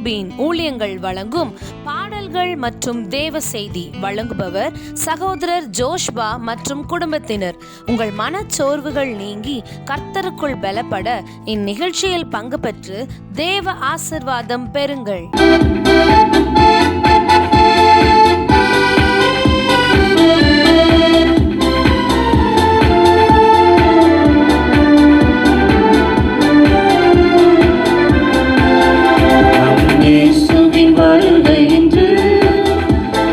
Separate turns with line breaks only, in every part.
யாக்கோபின் ஊழியங்கள் வழங்கும் பாடல்கள் மற்றும் தேவ செய்தி வழங்குபவர் சகோதரர் ஜோஷ்பா மற்றும் குடும்பத்தினர். உங்கள் மனச்சோர்வுகள் நீங்கி கர்த்தருக்குள் பலப்பட இந்நிகழ்ச்சியில் பங்கு பெற்று தேவ ஆசீர்வாதம் பெறுங்கள்.
வருகை இன்று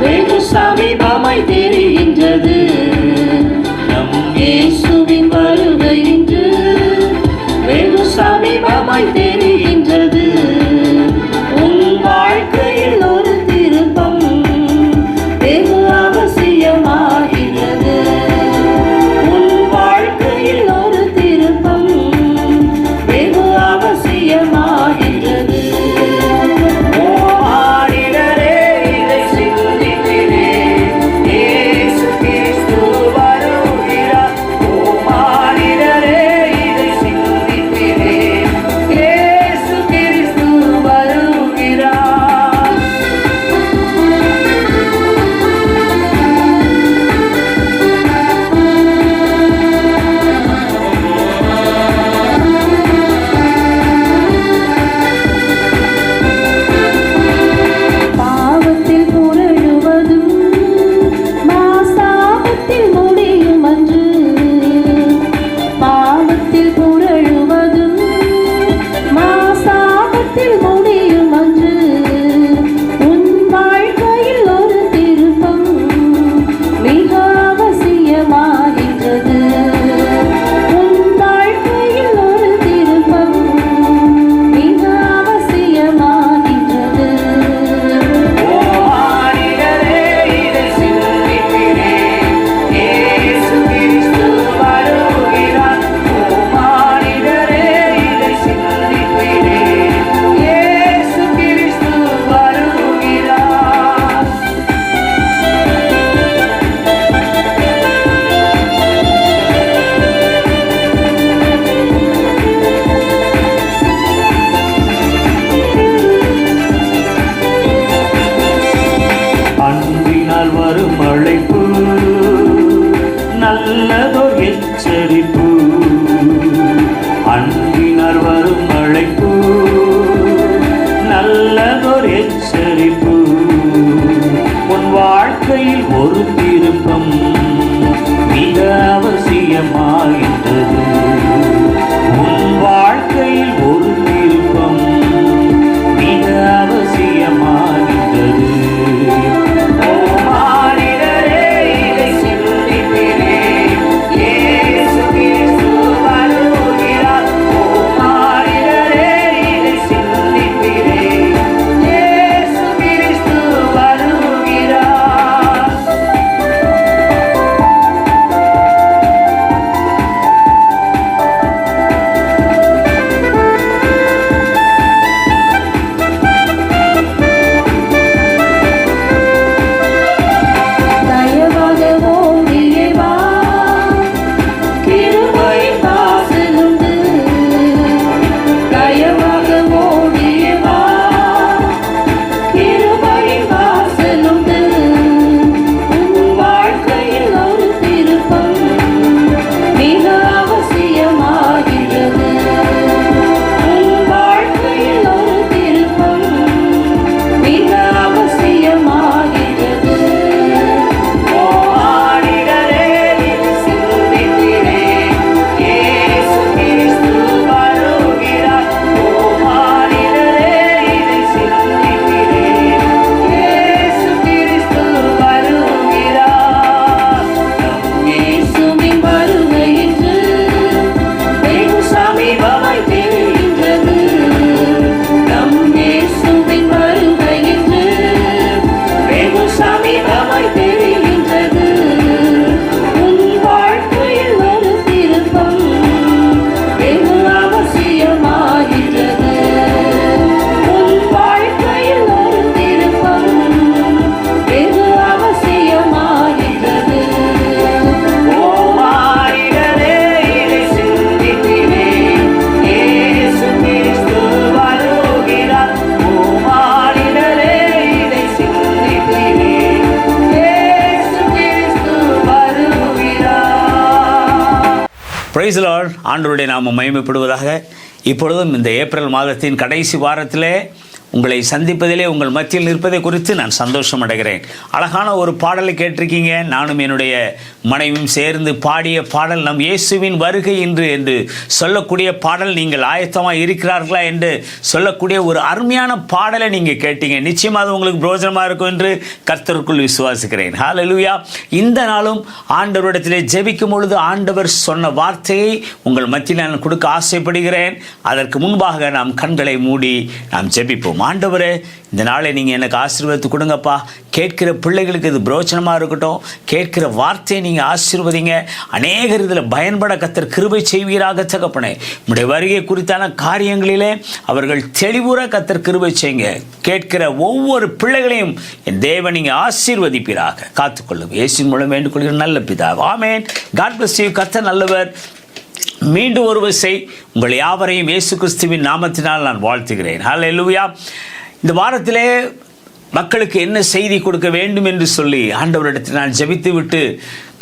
வெகு சமீபமாய் தெரிகின்றது. நம் இயேசுவின் வருகை இன்று வெகு சமீபமாய் தெரிகின்றது. உன் வாழ்க்கையில் ஒரு திருப்பம் வெகு அவசியமாகிறது. உன் வாழ்க்கையில் ஒரு திருப்பம் வெகு அவசியமாகிறது. வரும் அழைப்பு நல்லதோர் எச்சரிப்பு. அன்பினால் வரும் அழைப்பு நல்லதோர் எச்சரிப்பு. உன் வாழ்க்கையில் ஒரு திருப்பம் மிக அவசியமாகின்றது. உன் வாழ்க்கையில் ஒரு திருப்பம் மிக அவசியமாகின்றது.
Praise the Lord. ஆண்டவருடைய நாமம் மகிமைப்படுவதாக. இப்பொழுதும் இந்த ஏப்ரல் மாதத்தின் கடைசி வாரத்திலே உங்களை சந்திப்பதிலே உங்கள் மத்தியில் நிற்பதை குறித்து நான் சந்தோஷம் அடைகிறேன். அழகான ஒரு பாடலை கேட்டிருக்கீங்க. நானும் என்னுடைய மனைவியும் சேர்ந்து பாடிய பாடல் நம் இயேசுவின் வருகை இன்று என்று சொல்லக்கூடிய பாடல். நீங்கள் ஆயத்தமாக இருக்கிறார்களா என்று சொல்லக்கூடிய ஒரு அருமையான பாடலை நீங்கள் கேட்டீங்க. நிச்சயமாக அது உங்களுக்கு பிரோஜனமாக இருக்கும் என்று கர்த்தருக்குள் விசுவாசிக்கிறேன். ஹல்லேலூயா. இந்த நாளும் ஆண்டவரிடத்திலே ஜெபிக்கும் பொழுது ஆண்டவர் சொன்ன வார்த்தையை உங்கள் மத்தியில் நான் கொடுக்க ஆசைப்படுகிறேன். அதற்கு முன்பாக நாம் கண்களை மூடி நாம் ஜெபிப்போம். ஆண்டவரே, இந்த நாளை நீங்கள் எனக்கு ஆசீர்வாதத்தை கொடுங்கப்பா. கேட்கிற பிள்ளைகளுக்கு இது பிரோஜனமாக இருக்கட்டும். கேட்கிற வார்த்தையை நீங்கள் ஆசீர்வதிங்க. அநேகர் இதில் பயன்பட கர்த்தர் கிருபை செய்வீராக தகப்பனே. உம்முடைய வருகை குறித்தான காரியங்களிலே அவர்கள் தெளிவுற கர்த்தர் கிருபை செய்யுங்க. கேட்கிற ஒவ்வொரு பிள்ளைகளையும் என் தேவன் நீங்கள் ஆசீர்வதிப்பீராக. காத்துக்கொள்ளும் இயேசுவின் மூலம் வேண்டுகொள்கிற நல்ல பிதாவே. ஆமென். God bless you. கர்த்தர் நல்லவர். மீண்டும் ஒரு விசை உங்கள் யாவரையும் இயேசு கிறிஸ்துவின் நாமத்தினால் நான் வாழ்த்துகிறேன். ஹல்லேலூயா. இந்த வாரத்திலே மக்களுக்கு என்ன செய்தி கொடுக்க வேண்டும் என்று சொல்லி ஆண்டவரிடத்தில் நான் ஜெபித்து விட்டு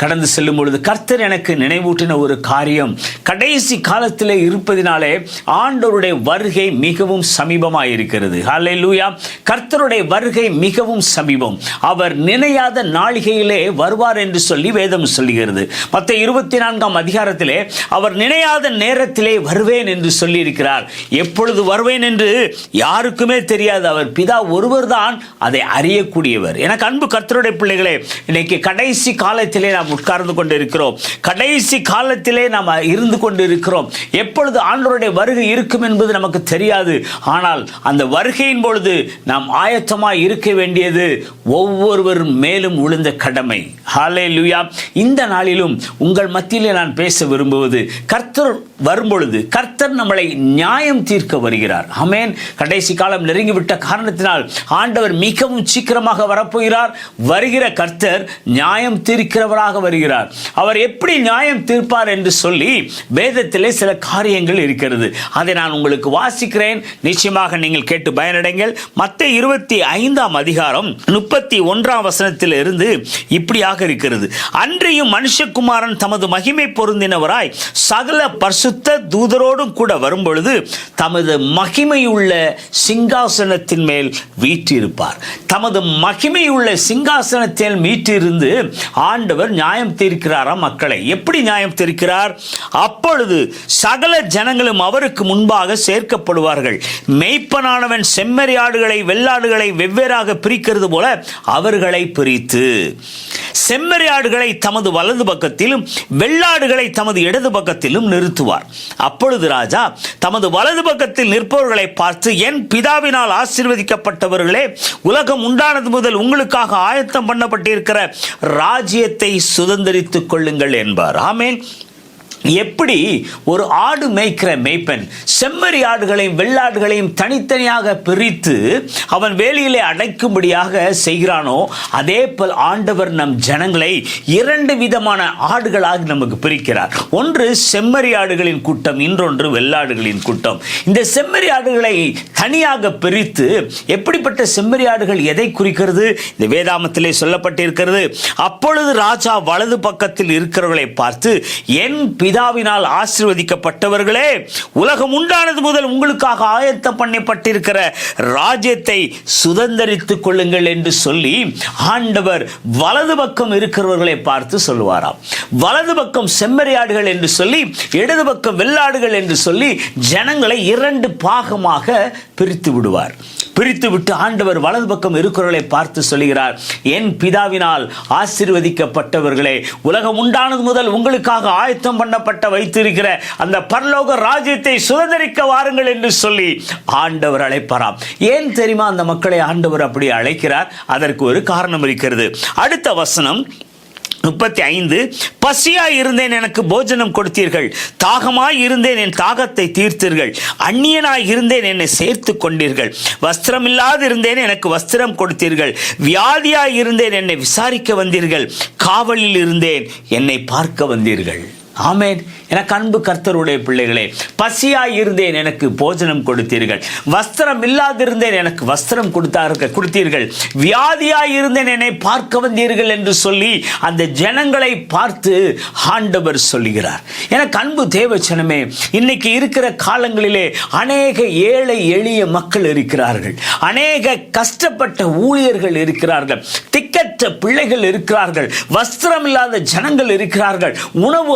கடந்து செல்லும் பொழுது கர்த்தர் எனக்கு நினைவூட்டின ஒரு காரியம், கடைசி காலத்தில் இருப்பதினாலே ஆண்டவருடைய வருகை மிகவும் சமீபமாக இருக்கிறது. ஹல்லேலூயா. கர்த்தருடைய வருகை மிகவும் சமீபம். அவர் நினையாத நாளிகையிலே வருவார் என்று சொல்லி வேதம் சொல்லுகிறது. மத்தேயு 24ஆம் அதிகாரத்திலே அவர் நினையாத நேரத்திலே வருவேன் என்று சொல்லி இருக்கிறார். எப்பொழுது வருவேன் என்று யாருக்குமே தெரியாது. அவர் பிதா ஒருவர் தான் அதை அறியக்கூடியவர். எனக்கு அன்பு கர்த்தருடைய பிள்ளைகளே, இன்னைக்கு கடைசி காலத்திலே நாம் உட்கார்ந்து கொண்டு இருக்கிறோம். கடைசி காலத்திலே நாம் இருந்து கொண்டு இருக்கிறோம். எப்பொழுது ஆண்டவருடைய வருகை இருக்கும் என்பது நமக்கு தெரியாது. ஆனால் அந்த வருகையின் பொழுது நாம் ஆயத்தமாய் இருக்க வேண்டியது ஒவ்வொருவர் மேலும் விழுந்த கடமை. ஹல்லேலூயா. இந்த நாளிலும் உங்கள் மத்தியிலே நான் பேச விரும்புவது, கர்த்தர் வரும்பொழுது கர்த்தர் நம்மளை நியாயம் தீர்க்க வருகிறார். ஆமென். கடைசி காலம் நெருங்கிவிட்ட காரணத்தினால் ஆண்டவர் மிகவும் சீக்கிரமாக வரப்போகிறார். வருகிற கர்த்தர் நியாயம் தீர்க்கிறவராக வருகிறார். அவர் எப்படி நியாயம் தீர்ப்பார் என்று சொல்லி வேதத்திலே சில காரியங்கள் இருக்கிறது. அதை நான் உங்களுக்கு வாசிக்கிறேன். நிச்சயமாக நீங்கள் கேட்டு பயனடைங்கள். மத்தேயு 25ஆம் அதிகாரம் 31ஆம் வசனத்தில் இருந்து இப்படியாக இருக்கிறது. அன்றியும் மனுஷகுமாரன் தமது மகிமை பொருந்தினவராய் சகல பரிசுத்த தூதரோடும் கூட வரும்பொழுது தமது மகிமையுள்ள சிங்காசனத்தின் மேல் வீற்றிருப்பார். தமது மகிமையுள்ள சிங்காசனத்தில் வீற்றிருந்து ஆண்டவர் நியாயம் தீர்க்கிறாரா மக்களை. எப்படி நியாயம் தீர்க்கிறார்? அப்பொழுது சகல ஜனங்களும் அவருக்கு முன்பாக சேர்க்கப்படுவார்கள். மெய்ப்பனானவன் செம்மறியாடுகளை வெள்ளாடுகளை வெவ்வேறாக பிரிக்கிறது போல அவர்களை பிரித்து செம்மறியாடுகளை தமது வலது பக்கத்திலும் வெள்ளாடுகளை தமது இடது பக்கத்திலும் நிறுத்துவார். அப்பொழுது ராஜா தமது வலது பக்கத்தில் நிற்பவர்களை பார்த்து, என் பிதாவினால் ஆசீர்வதிக்கப்பட்டவர்களே, உலகம் உண்டானது முதல் உங்களுக்காக ஆயத்தம் பண்ணப்பட்டிருக்கிற ராஜ்யத்தை சுதந்தரித்துக் கொள்ளுங்கள் என்பார். ஆமென். எப்படி ஒரு ஆடு மேய்க்கிற மேய்ப்பன் செம்மறி ஆடுகளையும் வெள்ளாடுகளையும் தனித்தனியாக பிரித்து அவன் வேலியிலே அடைக்கும்படியாக செய்கிறானோ, அதே போல் ஆண்டவர் நம் ஜனங்களை இரண்டு விதமான ஆடுகளாக நமக்கு பிரிக்கிறார். ஒன்று செம்மறி ஆடுகளின் கூட்டம், இன்னொன்று வெள்ளாடுகளின் கூட்டம். இந்த செம்மறி ஆடுகளை தனியாக பிரித்து, எப்படிப்பட்ட செம்மறி ஆடுகள் எதை குறிக்கிறது? இந்த வேதாமத்திலே சொல்லப்பட்டிருக்கிறது. அப்பொழுது ராஜா வலது பக்கத்தில் இருக்கிறவர்களை பார்த்து, என் பிதாவினால் ஆசீர்வதிக்கப்பட்டவர்களே, உலகம் உண்டானது முதல் உங்களுக்காக ஆயத்தம் பண்ணப்பட்டிருக்கிற ராஜ்யத்தை சுதந்தரித்துக் கொள்ளுங்கள் என்று சொல்லி ஆண்டவர் வலது பக்கம் இருக்கிறவர்களை பார்த்து சொல்லுவாராம். வலது பக்கம் செம்மறியாடுகள் என்று சொல்லி, இடது பக்கம் வெள்ளாடுகள் என்று சொல்லி ஜனங்களை இரண்டு பாகமாக பிரித்து விடுவார். பிரித்து விட்டு ஆண்டவர் வலது பக்கம் இருக்கிறவர்களை பார்த்து சொல்கிறார், என் பிதாவினால் ஆசீர்வதிக்கப்பட்டவர்களே, உலகம் உண்டானது முதல் உங்களுக்காக ஆயத்தம் பண்ணப்பட்ட வைத்திருக்கிற அந்த பரலோக ராஜ்யத்தை சுதந்தரிக்க வாருங்கள் என்று சொல்லி ஆண்டவர் அழைப்பாராம். ஏன் தெரியுமா அந்த மக்களை ஆண்டவர் அப்படி அழைக்கிறார்? அதற்கு ஒரு காரணம் இருக்கிறது. அடுத்த வசனம் 35. பசியாய் இருந்தேன், எனக்கு போஜனம் கொடுத்தீர்கள். தாகமாய் இருந்தேன், என் தாகத்தை தீர்த்தீர்கள். அந்நியனாய் இருந்தேன், என்னை சேர்த்து கொண்டீர்கள். வஸ்திரமில்லாது இருந்தேன், எனக்கு வஸ்திரம் கொடுத்தீர்கள். வியாதியாய் இருந்தேன், என்னை விசாரிக்க வந்தீர்கள். காவலில் இருந்தேன், என்னை பார்க்க வந்தீர்கள். ஆமென். எனக்கு அன்பு கர்த்தருடைய பிள்ளைகளே, பசியாய் இருந்தேன், எனக்கு போஜனம் கொடுத்தீர்கள். வஸ்திரம் இல்லாதிருந்தேன், எனக்கு வஸ்திரம் கொடுத்தீர்கள். வியாதியாய் இருந்தேன், என்னை பார்க்க வந்தீர்கள் என்று சொல்லி அந்த ஜனங்களை பார்த்து ஆண்டவர் சொல்லுகிறார். எனக்கு அன்பு தேவச்சனமே, இன்னைக்கு இருக்கிற காலங்களிலே அநேக ஏழை எளிய மக்கள் இருக்கிறார்கள், அநேக கஷ்டப்பட்ட ஊழியர்கள் இருக்கிறார்கள், திக்கற்ற பிள்ளைகள் இருக்கிறார்கள், வஸ்திரம் இல்லாத ஜனங்கள் இருக்கிறார்கள்,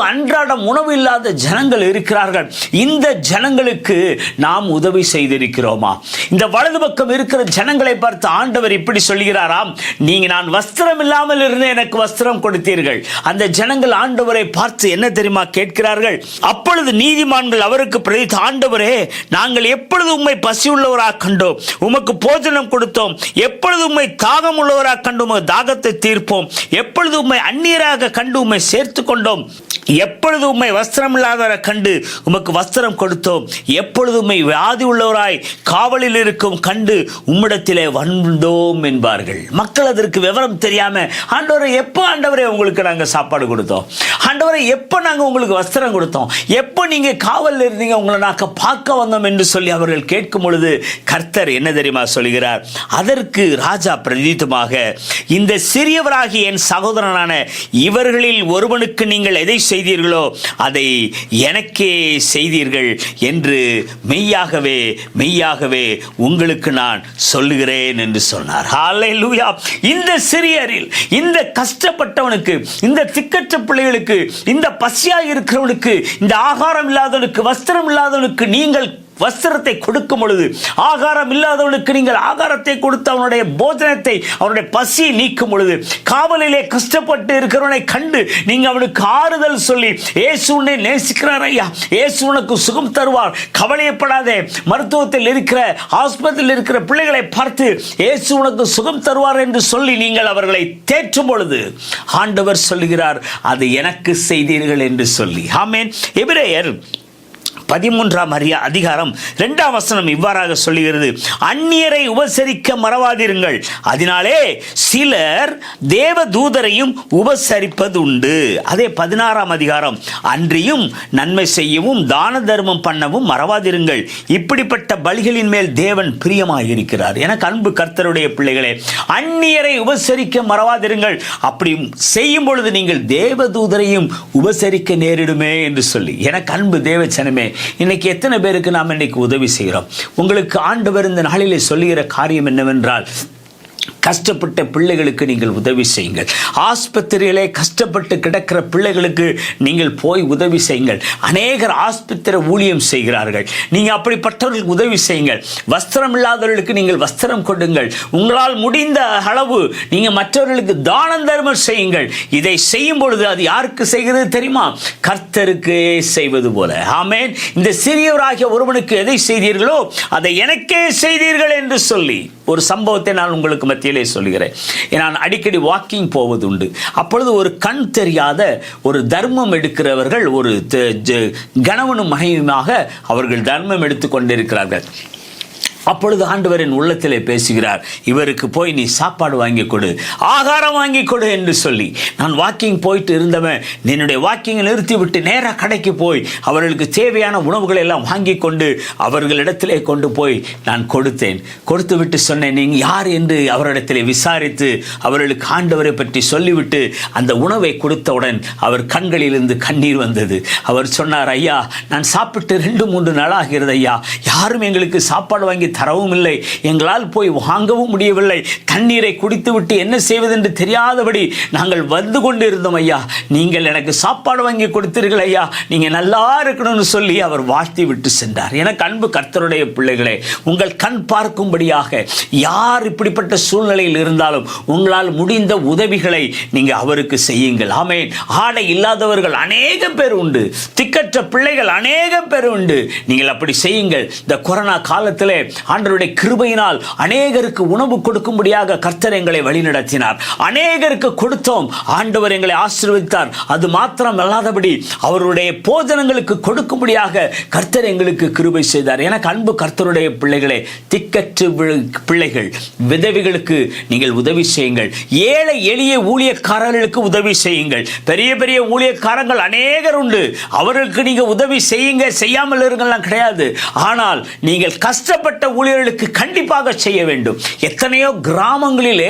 அன்றாடம் உணவு இல்லாத ஜனங்கள் இருக்கிறார்கள். இந்த ஜனங்களுக்கு நாம் உதவி செய்திருக்கிறோமா? இந்த வலது பக்கம் இருக்கிற ஜனங்களை பார்த்து ஆண்டவர் இப்படி சொல்கிறாராம், நீங்க நான் வஸ்திரம் இல்லாமல் இருந்து எனக்கு வஸ்திரம் கொடுத்தீர்கள். அந்த ஜனங்கள் ஆண்டவரை பார்த்து என்ன தெரியுமா கேட்கிறார்கள்? அப்பொழுது நீதிமான்கள் அவருக்கு பிரதித்து, ஆண்டவரே, நாங்கள் எப்பொழுது உம்மை பசி உள்ளவராக கண்டோம் உமக்கு போஜனம் கொடுத்தோம், எப்பொழுது உம்மை தாகம் உள்ளவராக கண்டு உமக்கு தாகத்தை தீர்ப்போம், எப்பொழுது உம்மை அந்நியராக கண்டு உம்மை சேர்த்து கொண்டோம், எப்பொழுது உம்மை வஸ்திரம் இல்லாதவரை கண்டு உமக்கு வஸ்திரம் கொடுத்தோம், எப்பொழுது உம்மை வியாதி உள்ளவராய் காவலில் இருக்கும் கண்டு உம்மிடத்திலே வந்தோம் என்பார்கள். மக்கள் அதற்கு விவரம் தெரியாம, ஆண்டவரை எப்போ ஆண்டவரே உங்களுக்கு நாங்கள் சாப்பாடு கொடுத்தோம், ஆண்டவரை எப்போ நாங்கள் உங்களுக்கு வஸ்திரம் கொடுத்தோம், எப்போ நீங்க காவலில் இருந்தீங்க, உங்களை நாங்கள் பார்க்க வந்தோம் என்று சொல்லி அவர்கள் கேட்கும் பொழுது கர்த்தர் என்ன தெரியுமா சொல்கிறார்? அதற்கு ராஜா பிரதித்தமாக, இந்த சிறியவராகிய என் சகோதரனான இவர்களில் ஒருவனுக்கு நீங்கள் எதை செய்தீர்களோ அதை எனக்கே செய்தீர்கள் என்று மெய்யாகவே மெய்யாகவே உங்களுக்கு நான் சொல்லுகிறேன் என்று சொன்னார். ஹல்லேலூயா. இந்த சிறியரில், இந்த கஷ்டப்பட்டவனுக்கு, இந்த திக்கற்ற பிள்ளைகளுக்கு, இந்த பசியாக இருக்கிறவனுக்கு, இந்த ஆகாரம் இல்லாதவனுக்கு, வஸ்திரம் இல்லாதவனுக்கு நீங்கள் வஸ்திரத்தை கொடுக்கும் பொழுது, ஆகாரம் இல்லாதவனுக்கு நீங்கள் ஆகாரத்தை கொடுத்து அவனுடைய போஜனத்தை, அவனுடைய பசியை நீக்கும் பொழுது, காவலிலே கஷ்டப்பட்டு இருக்கிறவனை கண்டு நீங்க அவனுக்கு ஆறுதல் சொல்லி, இயேசு உன்னை நேசிக்கிறார் ஐயா, இயேசு உனக்கு சுகம் தருவார், கவலையப்படாதே, மருத்துவத்தில் இருக்கிற, ஆஸ்பத்திரியில் இருக்கிற பிள்ளைகளை பார்த்து இயேசு உனக்கு சுகம் தருவார் என்று சொல்லி நீங்கள் அவர்களை தேற்றும் பொழுது ஆண்டவர் சொல்லுகிறார், அது எனக்கு செய்தீர்கள் என்று சொல்லி. ஆமென். எபிரேயர் 13ஆம் அதிகாரம் 2ஆம் வசனம் இவ்வாறாக சொல்லுகிறது, அந்நியரை உபசரிக்க மறவாதிருங்கள், அதனாலே சிலர் தேவ தூதரையும் உபசரிப்பது உண்டு. அதே 16ஆம் அதிகாரம், அன்றியும் நன்மை செய்யவும் தான தர்மம் பண்ணவும் மறவாதிருங்கள், இப்படிப்பட்ட பலிகளின் மேல் தேவன் பிரியமாயிருக்கிறார். எனக்கு அன்பு கர்த்தருடைய பிள்ளைகளே, அந்நியரை உபசரிக்க மறவாதிருங்கள், அப்படி செய்யும் பொழுது நீங்கள் தேவ தூதரையும் உபசரிக்க நேரிடுமே என்று சொல்லி. எனக்கு அன்பு தேவச்சனமே, இன்னைக்கு எத்தனை பேருக்கு நாம் இன்னைக்கு உதவி செய்கிறோம்? உங்களுக்கு ஆண்டவர் இந்த நாளிலே சொல்லுகிற காரியம் என்னவென்றால், கஷ்டப்பட்ட பிள்ளைகளுக்கு நீங்கள் உதவி செய்யுங்கள். ஆஸ்பத்திரியிலே கஷ்டப்பட்டு கிடக்கிற பிள்ளைகளுக்கு நீங்கள் போய் உதவி செய்யுங்கள். அநேகர் ஆஸ்பத்திரி ஊழியம் செய்கிறார்கள், நீங்கள் அப்படிப்பட்டவர்களுக்கு உதவி செய்யுங்கள். வஸ்திரம் இல்லாதவர்களுக்கு நீங்கள் வஸ்திரம் கொடுங்கள். உங்களால் முடிந்த அளவு நீங்கள் மற்றவர்களுக்கு தானம் தர்மம் செய்யுங்கள். இதை செய்யும் பொழுது அது யாருக்கு செய்கிறது தெரியுமா? கர்த்தருக்கு செய்வது போல. ஆமென். இந்த சிறியவராகிய ஒருவனுக்கு எதை செய்தீர்களோ அதை எனக்கே செய்தீர்கள் என்று சொல்லி ஒரு சம்பவத்தை நான் உங்களுக்கு மத்தியிலே சொல்கிறேன். நான் அடிக்கடி வாக்கிங் போவது உண்டு. அப்பொழுது ஒரு கண் தெரியாத ஒரு தர்மம் எடுக்கிறவர்கள், ஒரு கணவனும் மனைவியுமாக அவர்கள் தர்மம் எடுத்துக் கொண்டிருக்கிறார்கள். அப்பொழுது ஆண்டவரின் உள்ளத்திலே பேசுகிறார், இவருக்கு போய் நீ சாப்பாடு வாங்கி கொடு, ஆகாரம் வாங்கி கொடு என்று சொல்லி. நான் வாக்கிங் போயிட்டு இருந்தவன் என்னுடைய வாக்கிங்கை நிறுத்திவிட்டு நேராக கடைக்கு போய் அவர்களுக்கு தேவையான உணவுகளை எல்லாம் வாங்கி கொண்டு அவர்களிடத்திலே கொண்டு போய் நான் கொடுத்தேன். கொடுத்து விட்டு சொன்னேன், நீங்கள் யார் என்று அவரிடத்திலே விசாரித்து அவர்களுக்கு ஆண்டவரை பற்றி சொல்லிவிட்டு அந்த உணவை கொடுத்தவுடன் அவர் கண்களிலிருந்து கண்ணீர் வந்தது. அவர் சொன்னார், ஐயா, நான் சாப்பிட்டு 2-3 நாளாகிறது ஐயா, யாரும் எங்களுக்கு சாப்பாடு வாங்கி தரவும் இல்லை, எங்களால் போய் வாங்கவும் முடியவில்லை, தண்ணீரை குடித்துவிட்டு என்ன செய்வதென்று தெரியாதபடி நாங்கள் வந்து கொண்டு இருந்தோம் ஐயா, நீங்கள் எனக்கு சாப்பாடு வாங்கி கொடுத்தீர்கள் ஐயா, நீங்க நல்லா இருக்கணும்னு சொல்லி அவர் வாழ்த்தி விட்டு சென்றார். எனக்கு அன்பு கர்த்தருடைய பிள்ளைகளே, உங்கள் கண் பார்க்கும்படியாக யார் இப்படிப்பட்ட சூழ்நிலையில் இருந்தாலும் உங்களால் முடிந்த உதவிகளை நீங்க அவருக்கு செய்யுங்கள். ஆமென். ஆடை இல்லாதவர்கள் அநேக பேர் உண்டு, திக்கற்ற பிள்ளைகள் அநேக பேர் உண்டு. நீங்கள் அப்படி செய்யுங்கள். இந்த கொரோனா காலத்திலே ஆண்டவருடைய கிருபையினால் அநேகருக்கு உணவு கொடுக்கும்படியாக கர்த்தர் எங்களை வழிநடத்தினார். அநேகருக்கு கொடுத்தோம், ஆண்டவர் எங்களை ஆசீர்வதித்தார். அது மாத்திரம் அல்லாதபடி அவருடைய போஜனங்களுக்கு கொடுக்கும்படியாக கர்த்தர் எங்களுக்கு கிருபை செய்தார். எனக்கு அன்பு கர்த்தருடைய பிள்ளைகளே, திக்கற்று பிள்ளைகள், விதவைகளுக்கு நீங்கள் உதவி செய்யுங்கள். ஏழை எளிய ஊழியக்காரர்களுக்கு உதவி செய்யுங்கள். பெரிய பெரிய ஊழியக்காரங்கள் அநேகர் உண்டு, அவர்களுக்கு நீங்க உதவி செய்யுங்க, செய்யாமல் இருங்கலாம் கிடையாது. ஆனால் நீங்கள் கஷ்டப்பட்ட ஊழியர்களுக்கு கண்டிப்பாக செய்ய வேண்டும். எத்தனையோ கிராமங்களிலே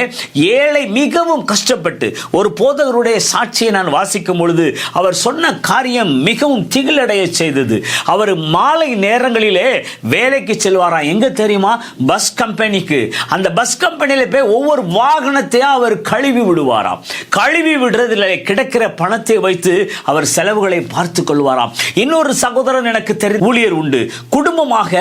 ஏழை மிகவும் கஷ்டப்பட்டு, ஒரு போதகருடைய சாட்சியை நான் வாசிக்கும் பொழுது அவர் சொன்ன காரியம் மிகவும் திகிலடைய செய்தது. அவர் மாலை நேரங்களிலே வேலைக்கு செல்வாராம். எங்க தெரியுமா? பஸ் கம்பெனிக்கு. அந்த பஸ் கம்பெனியில போய் ஒவ்வொரு வாகனத்தையும் அவர் கழுவி விடுவாராம். கழுவி விடுறதுல கிடைக்கிற பணத்தை வைத்து அவர் செலவுகளை பார்த்து கொள்வாராம். இன்னொரு சகோதரன் எனக்கு தெரிந்த ஊழியர் உண்டு. குடும்பமாக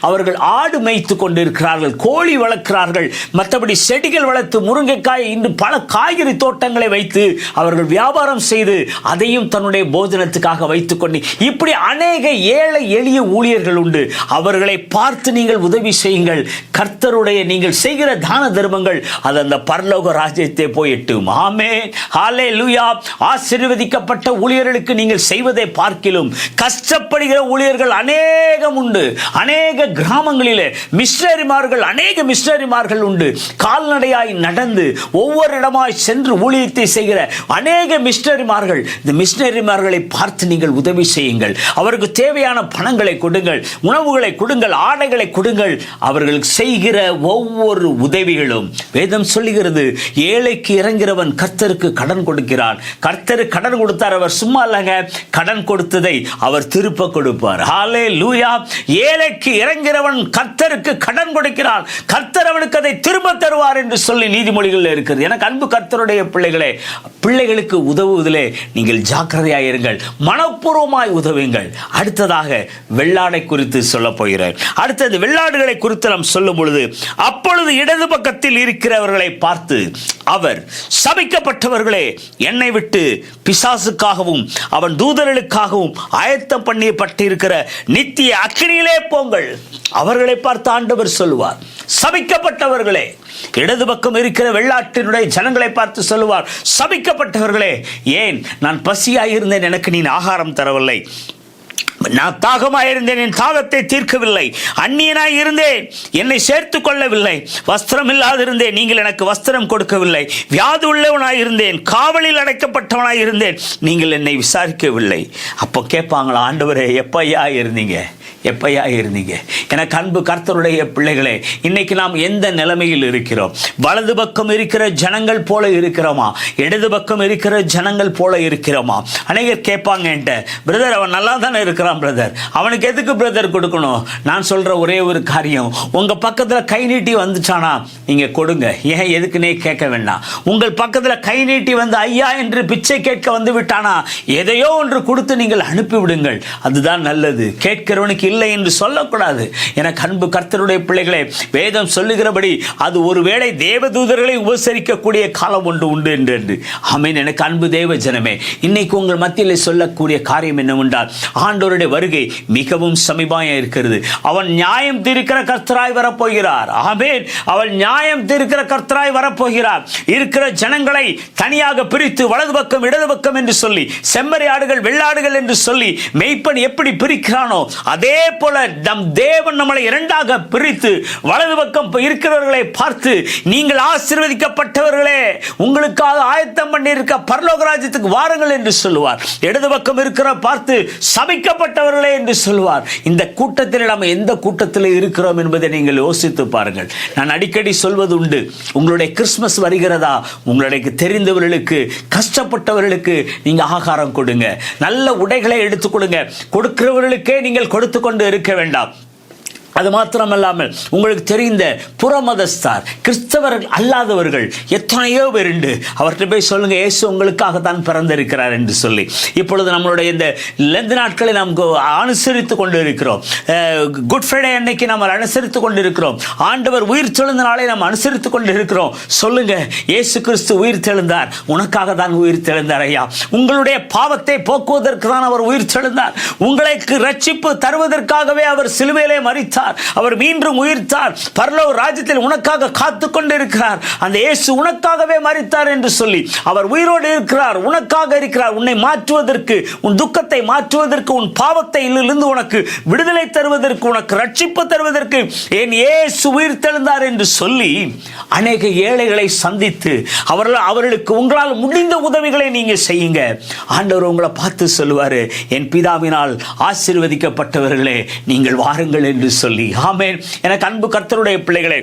அவர்கள் ஆடு மேய்த்து கொண்டிருக்கிறார்கள், கோழி வளர்க்கிறார்கள், மற்றபடி செடிகள் வளர்த்து முருங்கைக்காய், இன்று பல காய்கறி தோட்டங்களை வைத்து அவர்கள் வியாபாரம் செய்து அதையும் தன்னுடைய போஜனத்துக்காக வைத்துக் கொண்டு, இப்படி அநேக ஏழை எளிய ஊழியர்கள் உண்டு. அவர்களை பார்த்து நீங்கள் உதவி செய்யுங்கள். கர்த்தருடைய நீங்கள் செய்கிற தான தர்மங்கள் அது அந்த பரலோக ராஜ்யத்தை போய் எட்டும். ஆமென், ஹல்லேலூயா. ஆசீர்வதிக்கப்பட்ட ஊழியர்களுக்கு நீங்கள் செய்வதை பார்க்கிலும் கஷ்டப்படுகிற ஊழியர்கள் அநேகம் உண்டு. அநேக கிராமங்களிலே மிஷனரிமார்கள், அநேக மிஷனரிமார்கள் உண்டு. கால்நடையாய் நடந்து ஒவ்வொரு இடமாய் சென்று ஊழியத்தை செய்கிற அநேக மிஷனரிமார்கள். இந்த மிஷனரிமார்களை பார்த்து நீங்கள் உதவி செய்யுங்கள். அவருக்கு தேவையான பணங்களை கொடுங்கள், உணவுகளை கொடுங்கள், ஆடைகளை கொடுங்கள். அவர்களுக்கு செய்கிற ஒவ்வொரு உதவிகளும் வேதம் சொல்லுகிறது, ஏழைக்கு இறங்கிறவன் கர்த்தருக்கு கடன் கொடுக்கிறான். கர்த்தருக்கு கடன் கொடுத்தார், அவர் சும்மா இல்லைங்க, கடன் கொடுத்ததை அவர் திருப்ப கொடுப்பார். ஹல்லேலூயா. ஏழைக்கு இறங்கிறவன் கர்த்தருக்கு கடன் கொடுக்கிறான், கர்த்தர் அவனுக்கு அதை திரும்ப தருவார் என்று சொல்லி நீதிமொழிகள் இருக்கிறது. எனக்கு அன்பு கர்த்தருடைய பிள்ளைகளே, பிள்ளைகளுக்கு உதவுவதிலே நீங்கள் ஜாக்கிரதையாக இருங்கள், மனப்பூர்வமாய் உதவுங்கள். அடுத்ததாக வெள்ளாடை குறித்து சொல்ல போகிறேன். அடுத்தது வெள்ளாடுகளை குறித்து நாம் சொல்லும் பொழுது, அப்பொழுது இடது பக்கத்தில் இருக்கிறவர்களை பார்த்து அவர், சபிக்கப்பட்டவர்களே, என்னை விட்டு பிசாசுக்காகவும் அவன் தூதர்களுக்காகவும் ஆயத்தம் பண்ணப்பட்டிருக்கிற நித்திய அக்கினியிலே போங்கள். அவர்களை பார்த்து ஆண்டவர் சொல்லுவார், சபிக்கப்பட்டவர்களே. இடது பக்கம் இருக்கிற வெள்ளாட்டினுடைய ஜனங்களை பார்த்து சொல்லுவார், சபிக்கப்பட்டவர்களே, ஏன் நான் பசியாயிருந்தேன், எனக்கு நீ ஆகாரம் தரவில்லை. நான் தாகமாயிருந்தேன், என் தாகத்தை தீர்க்கவில்லை. அந்நியனாய் இருந்தேன், என்னை சேர்த்துக் கொள்ளவில்லை. வஸ்திரம் இல்லாதிருந்தேன், நீங்கள் எனக்கு வஸ்திரம் கொடுக்கவில்லை. வியாதி உள்ளவனாய் இருந்தேன், காவலில் அடைக்கப்பட்டவனாய் இருந்தேன், நீங்கள் என்னை விசாரிக்கவில்லை. அப்போ கேட்பாங்களா, ஆண்டவரே எப்பையா இருந்தீங்க, எப்பையா இருந்தீங்க? எனக்கு அன்பு கர்த்தருடைய பிள்ளைகளே, இன்னைக்கு நாம் எந்த நிலைமையில் இருக்கிறோம்? வலது பக்கம் இருக்கிற ஜனங்கள் போல இருக்கிறோமா? இடது பக்கம் இருக்கிற ஜனங்கள் போல இருக்கிறோமா? அநேகர் கேட்பாங்க என்கிட்ட, பிரதர் அவன் நல்லா தானே இருக்கிறான் பிரதர், அவனுக்கு எதுக்கு பிரதர் கொடுக்கணும்? நான் சொல்ற ஒரே ஒரு காரியம், உங்க பக்கத்துல கை நீட்டி வந்துச்சானா நீங்க கொடுங்க. ஏன் எதுக்குன்னே கேட்க வேண்டாம். உங்கள் பக்கத்துல கை நீட்டி வந்து ஐயா என்று பிச்சை கேட்க வந்து விட்டானா, எதையோ ஒன்று கொடுத்து நீங்கள் அனுப்பிவிடுங்கள். அதுதான் நல்லது. கேட்கிறவனுக்கு இல்லை என்று சொல்லக்கூடாது. எனக்கு அன்பு கர்த்தருடைய பிள்ளைகளே, வேதம் சொல்லுகிறபடி அது ஒருவேளை தேவதூதர்களை உபசரிக்கக்கூடிய காலம் ஒன்று உண்டு என்று. ஆமென். எனக்கு அன்பு தேவ ஜனமே, இன்னைக்கு உங்கள் மத்தியில் சொல்லக்கூடிய காரியம் என்னவென்றால், ஆண்டவருடைய வருகை மிகவும் சமீபமாக இருக்கிறது. அவன் நியாயம் தீர்க்கிற கர்த்தராய் வரப்போகிறார். ஆமென். அவள் நியாயம் தீர்க்கிற கர்த்தராய் வரப்போகிறார். இருக்கிற ஜனங்களை தனியாக பிரித்து வலது பக்கம் இடது பக்கம் என்று சொல்லி, செம்மறி ஆடுகள் வெள்ளாடுகள் என்று சொல்லி மேய்ப்பன் எப்படி பிரிக்கிறானோ அதே போல நம் தேவன் நம்மளை இரண்டாக பிரித்து வலது பக்கம் இருக்கிறவர்களை பார்த்து, நீங்கள் ஆசீர்வதிக்கப்பட்டவர்களே, உங்களுக்காக ஆயத்தம் பண்ணி இருக்க பரலோக ராஜ்யத்துக்கு வாருங்கள் என்று சொல்லுவார். இடது பக்கம் இருக்கிற பார்த்து, சபிக்கப்பட்டவர்களே என்று சொல்லுவார். இந்த கூட்டத்தில் நாம் எந்த கூட்டத்தில் இருக்கிறோம் என்பதை நீங்கள் யோசித்து பாருங்கள். நான் அடிக்கடி சொல்வது உண்டு, உங்களுடைய கிறிஸ்துமஸ் வருகிறதா, உங்களுக்கு தெரிந்தவர்களுக்கு, கஷ்டப்பட்டவர்களுக்கு நீங்க ஆகாரம் கொடுங்க, நல்ல உடைகளை எடுத்துக் கொடுங்க. கொடுக்கிறவர்களுக்கே நீங்கள் கொடுத்து கொண்டு இருக்க வேண்டாம். அது மாத்திரமல்லாமல் உங்களுக்கு தெரிந்த புறமதஸ்தார், கிறிஸ்தவர்கள் அல்லாதவர்கள் எத்தனையோ பேர் உண்டு. அவர்கிட்ட போய் சொல்லுங்க, இயேசு உங்களுக்காகத்தான் பிறந்திருக்கிறார் என்று சொல்லி. இப்பொழுது நம்மளுடைய இந்த லெந்து நாட்களை நாம் அனுசரித்து கொண்டு இருக்கிறோம். குட் ஃப்ரைடே அன்னைக்கு நாம் அனுசரித்து கொண்டு இருக்கிறோம். ஆண்டவர் உயிர் தெழுந்த நாளை நாம் அனுசரித்து கொண்டு இருக்கிறோம். சொல்லுங்க, இயேசு கிறிஸ்து உயிர் தெழுந்தார், உனக்காக தான் உயிர் தெழுந்தார் ஐயா. உங்களுடைய பாவத்தை போக்குவதற்கு தான் அவர் உயிர் தெழுந்தார். உங்களுக்கு ரட்சிப்பு தருவதற்காகவே அவர் சிலுவையிலே மரித்தார். உயிர்த்தார், அவர் மீண்டும் உயிர்த்தார், பரலோக ராஜ்யத்தில் உனக்காக காத்து கொண்டிருக்கிறார், அந்த இயேசு உனக்காகவே மரித்தார் என்று சொல்லி அவர் உயிரோடு இருக்கிறார், உனக்காக இருக்கிறார். உன்னை மாற்றுவதற்கு, உன் துக்கத்தை மாற்றுவதற்கு, உன் பாவத்தை இருந்து உனக்கு விடுதலை தருவதற்கு, உனக்கு ரட்சிப்பு தருவதற்கு என் இயேசு உயிர்த்தெழுந்தார் என்று சொல்லி அநேக ஏழைகளை சந்தித்து அவர்களுக்கு உங்களால் முடிந்த உதவிகளை நீங்க செய்யுங்க. ஆண்டவர் உங்களை பார்த்து சொல்லுவாரு, என் பிதாவினால் ஆசீர்வதிக்கப்பட்டவர்களே நீங்கள் வாருங்கள் என்று சொல்லி. ஆமென். எனக்கு அன்பு கர்த்தருடைய பிள்ளைகளே,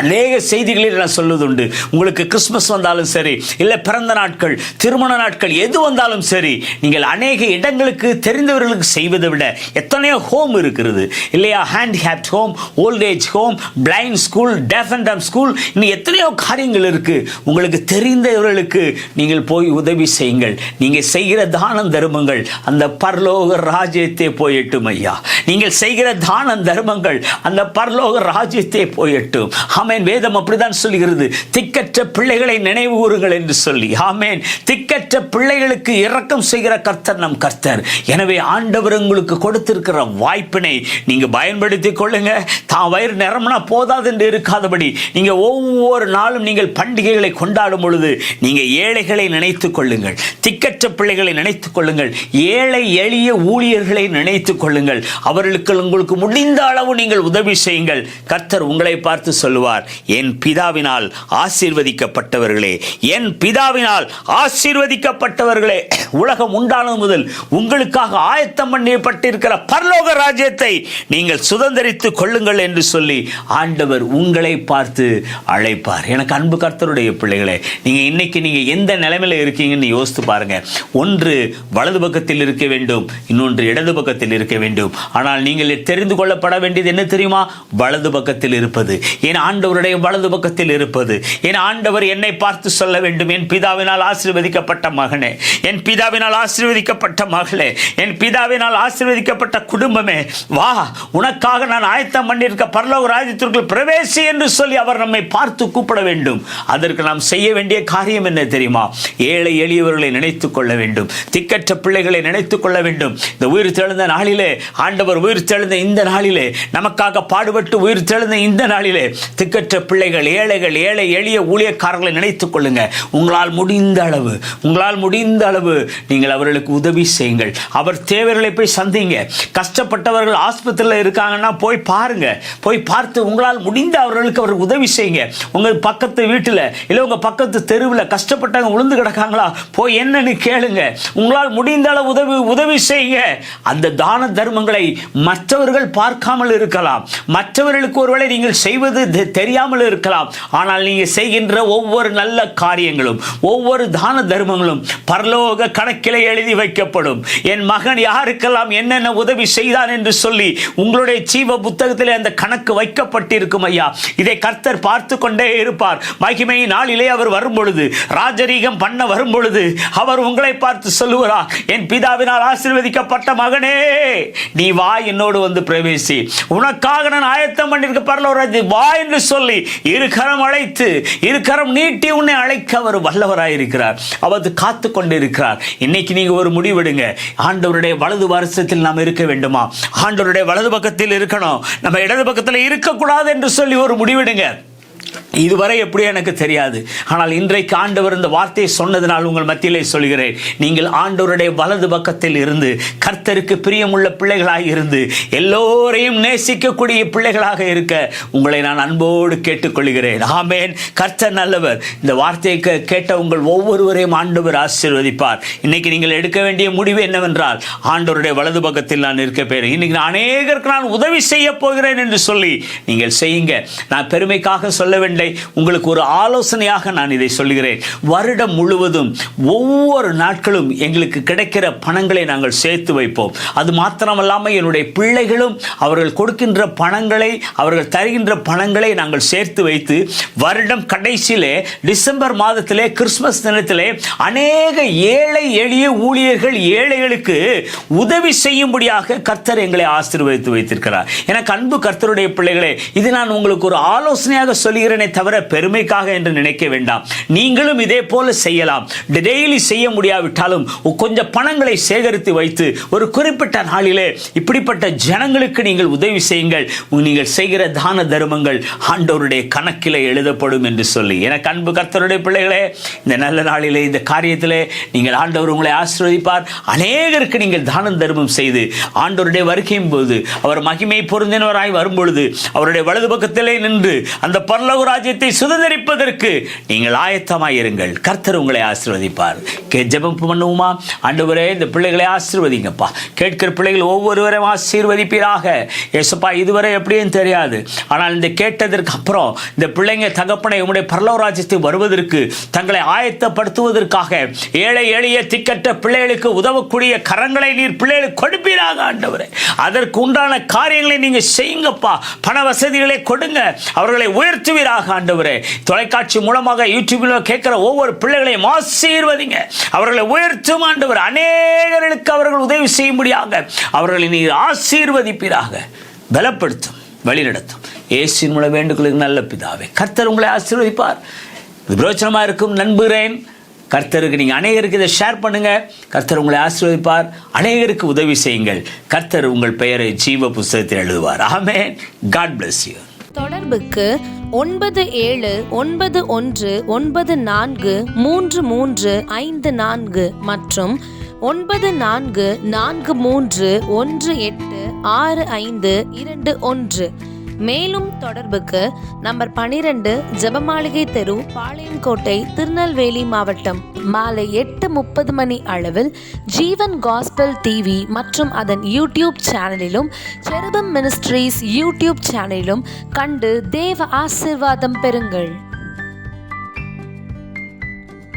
அநேக செய்திகளில் நான் சொல்வதுண்டு. உங்களுக்கு கிறிஸ்மஸ் வந்தாலும் சரி, இல்லை பிறந்த நாட்கள், திருமண நாட்கள், எது வந்தாலும் சரி, நீங்கள் அநேக இடங்களுக்கு தெரிந்தவர்களுக்கு செய்வதை விட எத்தனையோ ஹோம் இருக்கிறது இல்லையா? Handicapped home, old age home, blind school, deaf and dump school, இன்னும் எத்தனையோ காரியங்கள் இருக்கு. உங்களுக்கு தெரிந்தவர்களுக்கு நீங்கள் போய் உதவி செய்யுங்கள். நீங்கள் செய்கிற தானம் தர்மங்கள் அந்த பரலோக ராஜ்யத்தை போயட்டும் ஐயா. நீங்கள் செய்கிற தானம் தர்மங்கள் அந்த பரலோக ராஜ்யத்தை போயட்டும். ஆமென். வேதம் அப்படிதான் சொல்லுகிறது, திக்கற்ற பிள்ளைகளை நினைவு கூறுங்கள் என்று சொல்லி. ஆமென். திக்கற்ற பிள்ளைகளுக்கு இரக்கம் செய்கிற கர்த்தர் நம் கர்த்தர். எனவே ஆண்டவர் உங்களுக்கு கொடுத்திருக்கிற வாய்ப்பினை நீங்க பயன்படுத்திக் கொள்ளுங்க. தான் வயிறு நிரம்பினா போதாது என்று இருக்காதபடி நீங்க ஒவ்வொரு நாளும் நீங்கள் பண்டிகைகளை கொண்டாடும் பொழுது நீங்க ஏழைகளை நினைத்துக் கொள்ளுங்கள், திக்கற்ற பிள்ளைகளை நினைத்துக் கொள்ளுங்கள், ஏழை எளிய ஊழியர்களை நினைத்துக் கொள்ளுங்கள். அவர்களுக்கு உங்களுக்கு முடிந்த அளவு நீங்கள் உதவி செய்யுங்கள். கர்த்தர் உங்களை பார்த்து சொல்லுவார், என் பிதாவினால் ஆசீர்வதிக்கப்பட்டவர்களே, என் பிதாவினால் ஆசீர்வதிக்கப்பட்டவர்களே, உலகம் உண்டானது முதல் உங்களுக்காக ஆயத்தம் பண்ணப்பட்டிருக்கிற பரலோக ராஜ்யத்தை நீங்கள் சுதந்தரித்துக் கொள்ளுங்கள் என்று சொல்லி ஆண்டவர் உங்களை பார்த்து அழைப்பார். எனக்கு அன்பு கர்த்தருடைய பிள்ளைகளே, இன்னைக்கு நீங்க எந்த நிலைமையில இருக்கீங்கன்னு யோசித்து பாருங்க. ஒன்று வலது பக்கத்தில் இருக்க வேண்டும், இன்னொன்று இடது பக்கத்தில் இருக்க வேண்டும். ஆனால் நீங்கள் தெரிந்து கொள்ளப்பட வேண்டியது என்ன தெரியுமா? வலது பக்கத்தில் இருப்பது. என் ஆண்டவருடைய வலது பக்கத்தில் இருப்பது. என் ஆண்டவர் என்னை பார்த்து சொல்ல வேண்டும், என் பிதாவினால் ஆசீர்வதிக்கப்பட்ட மகனே, என் பிதாவினால் ஆசீர்வதிக்கப்பட்ட மகளே, என் பிதாவினால் ஆசீர்வதிக்கப்பட்ட குடும்பமே, வா, உனக்காக நான் ஆயத்தம் பண்ணியிருக்க பரலோக ராஜ்யத்திற்குள் பிரவேசி என்று சொல்லி அவர் நம்மை பார்த்து கூப்பிட வேண்டும். அதற்கு நாம் செய்ய வேண்டிய காரியம் என்ன தெரியுமா? ஏழை எளியவர்களை நினைத்துக் கொள்ள வேண்டும், திக்கற்ற பிள்ளைகளை நினைத்துக் கொள்ள வேண்டும். இந்த உயிர் தெழுந்த நாளிலே, ஆண்டவர் உயிர் தெழுந்த இந்த நாளிலே, நமக்காக பாடுபட்டு உயிர் தெழுந்த இந்த நாளிலே, திக்கற்ற பிள்ளைகள், ஏழைகள், ஏழை எளிய ஊழியக்காரர்களை நினைத்துக் கொள்ளுங்க. உங்களால் முடிந்த அளவு நீங்கள் அவர்களுக்கு உதவி செய்யுங்கள். அவர் தேவைகளை போய் சந்திங்க. கஷ்டப்பட்டவர்கள் ஆஸ்பத்திரியில் இருக்காங்கன்னா போய் பாருங்க, போய் பார்த்து உங்களால் முடிந்த அவர்களுக்கு உதவி செய்யுங்க. உங்கள் பக்கத்து வீட்டில் இல்லை உங்க பக்கத்து தெருவில் கஷ்டப்பட்டவங்க விழுந்து கிடக்காங்களா, போய் என்னன்னு கேளுங்க. உங்களால் முடிந்த அளவு உதவி செய்யுங்க. அந்த தான தர்மங்களை மற்றவர்கள் பார்க்காமல் இருக்கலாம், மற்றவர்களுக்கு ஒருவேளை நீங்கள் செய்வது தெரியாமல் இருக்கலாம். ஆனால் நீங்க செய்கின்ற ஒவ்வொரு நல்ல காரியங்களும், ஒவ்வொரு தான தர்மங்களும் பரலோக கணக்கிலே எழுதி வைக்கப்படும். என் மகன் யாருக்கெல்லாம் என்னென்ன உதவி செய்தான் என்று சொல்லி உங்களுடைய ஜீவ புத்தகத்திலே அந்த கணக்கு வைக்கப்பட்டிருக்கும் ஐயா. இதை கர்த்தர் பார்த்து கொண்டே இருப்பார். மகிமை நாளிலே அவர் வரும்பொழுது, ராஜரீகம் பண்ண வரும்பொழுது அவர் உங்களை பார்த்து சொல்லுவாரா, என் பிதாவினால் ஆசீர்வதிக்கப்பட்ட மகனே, நீ வா, என்னோடு வந்து பிரவேசி, உனக்காக நான் ஆயத்தம் பண்ணிருக்க பரலோக ராஜ்யம் வா என்று சொல்லி இருகரம் அழைத்து, இருகரம் நீட்டி உன்னை அழைக்க அவர் வல்லவராயிருக்கிறார். அவர் காத்து கொண்டிருக்கிறார். இன்னைக்கு நீங்க ஒரு முடிவெடுங்க. ஆண்டவருடைய வலது வருஷத்தில் நாம் இருக்க வேண்டுமா? ஆண்டவருடைய வலது பக்கத்தில் இருக்கணும், நம்ம இடது பக்கத்தில் இருக்கக்கூடாது என்று சொல்லி ஒரு முடிவெடுங்க. இதுவரை எப்படி எனக்கு தெரியாது, ஆனால் இன்றைக்கு ஆண்டவர் இந்த வார்த்தையை சொன்னதனால் உங்கள் மத்தியிலே சொல்கிறேன். நீங்கள் ஆண்டவருடைய வலது பக்கத்தில் இருந்து கர்த்தருக்கு பிரியமுள்ள பிள்ளைகளாக இருந்து எல்லோரையும் நேசிக்கக்கூடிய பிள்ளைகளாக இருக்க உங்களை நான் அன்போடு கேட்டுக்கொள்கிறேன். ஆமென். கர்த்தர் நல்லவர். இந்த வார்த்தையை கேட்ட உங்கள் ஒவ்வொருவரையும் ஆண்டவர் ஆசீர்வதிப்பார். இன்னைக்கு நீங்கள் எடுக்க வேண்டிய முடிவு என்னவென்றால், ஆண்டவருடைய வலது பக்கத்தில் நான் இருக்க போகிறேன், இன்னைக்கு நான் அநேகருக்கு நான் உதவி செய்ய போகிறேன் என்று சொல்லி நீங்கள் செய்யுங்க. நான் பெருமைக்காக சொல்லவில்லை, உங்களுக்கு ஒரு ஆலோசனையாக நான் இதை சொல்கிறேன். வருடம் முழுவதும் ஒவ்வொரு நாட்களும் எங்களுக்கு கிடைக்கிற பணங்களை நாங்கள் சேர்த்து வைப்போம். அது மாத்திரமல்லாமல் என்னுடைய பிள்ளைகளும் அவர்கள் கொடுக்கின்ற பணங்களை, அவர்கள் தருகின்ற பணங்களை நாங்கள் சேர்த்து வைத்து வருடம் கடைசியிலே டிசம்பர் மாதத்திலே கிறிஸ்துமஸ் தினத்திலே அநேக ஏழை எளிய ஊழியர்கள், ஏழைகளுக்கு உதவி செய்யும்படியாக கர்த்தர் எங்களை ஆசீர்வதித்து வைத்திருக்கிறார். எனக்கு அன்பு கர்த்தருடைய பிள்ளைகளே, இது நான் உங்களுக்கு ஒரு ஆலோசனையாக சொல்கிறேனே தவிர பெருமைக்காக என்று நினைக்க வேண்டாம். நீங்களும் இதே போல செய்யலாம். டெய்லி செய்ய முடியாவிட்டாலும் கொஞ்சம் பணங்களை சேகரித்து வைத்து ஒரு குறிப்பிட்ட நாளிலே இப்படிப்பட்ட ஜனங்களுக்கு நீங்கள் உதவி செய்யுங்கள். நீங்கள் செய்கிற தான தர்மங்கள் ஆண்டவருடைய கணக்கிலே எழுதப்படும் என்று சொல்லி, எனக்கு அன்பு கர்த்தருடைய பிள்ளைகளே, இந்த நல்ல நாளிலே இந்த காரியத்திலே நீங்கள் ஆண்டவர் உங்களை ஆசீர்வதிப்பார். அநேகருக்கு நீங்கள் தானம் தர்மம் செய்து ஆண்டவருடைய வருகையும் போது அவர் மகிமை பொருந்தினவராய் வரும்பொழுது அவருடைய வலது பக்கத்திலே நின்று அந்த பரலோக ராஜ்யத்தை சுதந்தரிப்பதற்கு நீங்கள் ஆயத்தமாய் இருங்கள். கர்த்தர் உங்களை ஆசீர்வதிப்பார். ஜெபம் பண்ணுவோமா? ஆண்டவரே, இந்த பிள்ளைகளை ஆசீர்வதிங்கப்பா. கேட்கிற பிள்ளைகள் ஒவ்வொருவரையும் ஆசீர்வதிப்பீராக. ஏசப்பா, இதுவரை எப்படியும் தெரியாது, ஆனால் இந்த கேட்டதற்கு அப்புறம் இந்த பிள்ளைங்க தகப்பனை உங்களுடைய பரலோக ராஜ்யத்தை வருவதற்கு தங்களை ஆயத்தப்படுத்துவதற்காக ஏழை எளிய திக்கற்ற பிள்ளைகளுக்கு உதவக்கூடிய கரங்களை நீர் பிள்ளைகளுக்கு கொடுப்பீராக. ஆண்டவரே, அதற்கு உண்டான காரியங்களை நீங்க செய்யுங்கப்பா. பண வசதிகளை கொடுங்க, அவர்களை உயர்த்துவீராக. ஆண்டவரே, தொலைக்காட்சி மூலமாக யூடியூபில் கேட்கிற ஒவ்வொரு பிள்ளைகளையும் ஆசீர்வதிங்க, அவர்களை உயர்த்தும். ஆண்டவர், அநேகர்களுக்கு அவர்கள் உதவி செய்யும்படியாக அவர்களை நீர் ஆசீர்வதிப்பீராக. பலப்படுத்தும், வழிநடத்தும். இயேசுவின் மூலம் வேண்டுகொள்ளும் நல்ல பிதாவே. கர்த்தர் உங்களை ஆசீர்வதிப்பார். இது பிரோஜனமாக இருக்கும் நம்புகிறேன். கர்த்தருக்கு நீங்கள் அநேகருக்கு இதை ஷேர் பண்ணுங்க. கர்த்தர் உங்களை ஆசீர்வதிப்பார். அநேகருக்கு உதவி செய்யுங்கள். கர்த்தர் உங்கள் பெயரை ஜீவ புஸ்தகத்தில் எழுதுவார். ஆமென். God bless you.
தொடர்புக்கு 9791943354 மற்றும் 9443186521. மேலும் தொடர்புக்கு நம்பர் 12 ஜெபமாளிகை தெரு, பாளையங்கோட்டை, திருநெல்வேலி மாவட்டம். மாலை 8:30 மணி அளவில் ஜீவன் காஸ்பல் டிவி மற்றும் அதன் யூடியூப் சேனலிலும் செருபம் மினிஸ்ட்ரீஸ் யூடியூப் சேனலிலும் கண்டு தேவ ஆசீர்வாதம் பெறுங்கள்.